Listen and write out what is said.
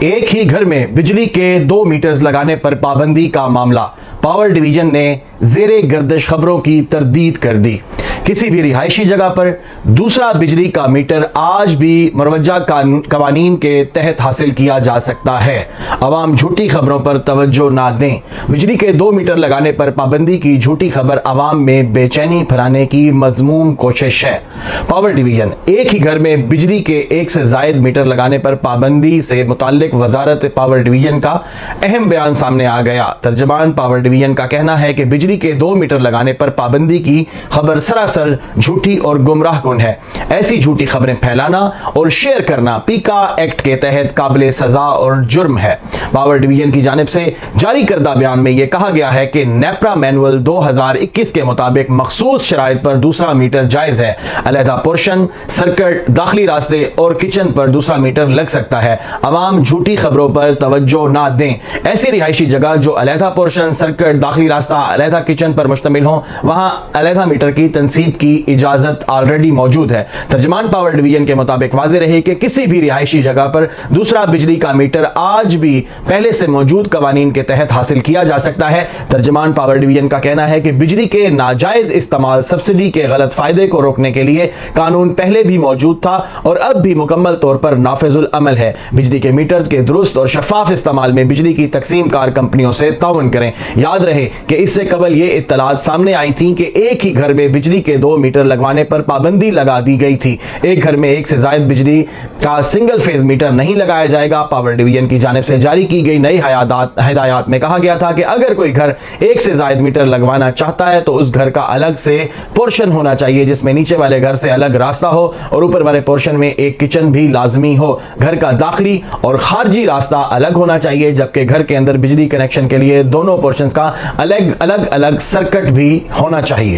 ایک ہی گھر میں بجلی کے 2 میٹرز لگانے پر پابندی کا معاملہ، پاور ڈویژن نے زیر گردش خبروں کی تردید کر دی۔ کسی بھی رہائشی جگہ پر دوسرا بجلی کا میٹر آج بھی مروجہ قوانین کے تحت حاصل کیا جا سکتا ہے۔ عوام جھوٹی خبروں پر توجہ نہ دیں۔ بجلی کے 2 میٹر لگانے پر پابندی کی جھوٹی خبر عوام میں بے چینی پھیلانے کی مذموم کوشش ہے۔ پاور ڈویژن ایک ہی گھر میں بجلی کے 1 سے زائد میٹر لگانے پر پابندی سے متعلق وزارت پاور ڈویژن کا اہم بیان سامنے آ گیا۔ ترجمان پاور ڈویژن کا کہنا ہے کہ بجلی کے 2 میٹر لگانے پر پابندی کی خبر سراسر جھوٹی اور گمراہ کن ہے۔ ایسی جھوٹی خبریں پھیلانا اور شیئر کرنا پیکا ایکٹ کے تحت قابل سزا اور جرم ہے۔ پاور ڈویژن کی جانب سے جاری کردہ بیان میں یہ کہا گیا ہے کہ نیپرا مینول 2021 کے مطابق مخصوص شرائط پر دوسرا میٹر جائز ہے۔ علیحدہ پورشن، سرکٹ، داخلی راستے اور کچن پر دوسرا میٹر لگ سکتا ہے۔ عوام جھوٹی خبروں پر توجہ نہ دیں۔ ایسی رہائشی جگہ جو علیحدہ پورشن، سرکٹ، داخلی راستہ، علیحدہ کچن پر مشتمل ہوں، وہاں علیحدہ میٹر کی تنصیب کی اجازت آلریڈی موجود ہے۔ ترجمان پاور ڈویژن کے مطابق واضح رہے کہ کسی بھی رہائشی جگہ پر دوسرا بجلی کا میٹر آج بھی پہلے سے موجود قوانین کے تحت حاصل کیا جا سکتا ہے۔ ترجمان پاور ڈویژن کا کہنا ہے کہ بجلی کے ناجائز استعمال، سبسڈی کے غلط فائدے کو روکنے کے لیے قانون پہلے بھی موجود تھا اور اب بھی مکمل طور پر نافذ العمل ہے۔ بجلی کے میٹرز کے درست اور شفاف استعمال میں بجلی کی تقسیم کار کمپنیوں سے تعاون کریں۔ یاد رہے کہ اس سے قبل یہ اطلاعات سامنے آئی تھیں کہ ایک ہی گھر میں بجلی کے 2 میٹر لگوانے پر پابندی لگا دی گئی تھی۔ ایک گھر میں 1 سے زائد بجلی کا سنگل فیز میٹر نہیں لگایا جائے گا۔ پاور ڈویژن کی جانب سے جاری کی گئی نئی ہدایات میں کہا گیا تھا کہ اگر کوئی گھر 1 سے زائد میٹر لگوانا چاہتا ہے تو اس گھر کا الگ سے پورشن ہونا چاہیے جس میں نیچے والے گھر سے الگ راستہ ہو اور اوپر والے پورشن میں ایک کچن بھی لازمی ہو۔ گھر کا داخلی اور خارجی راستہ الگ ہونا چاہیے، جبکہ گھر کے اندر بجلی کنیکشن کے لیے دونوں پورشنز کا الگ سرکٹ بھی ہونا چاہیے۔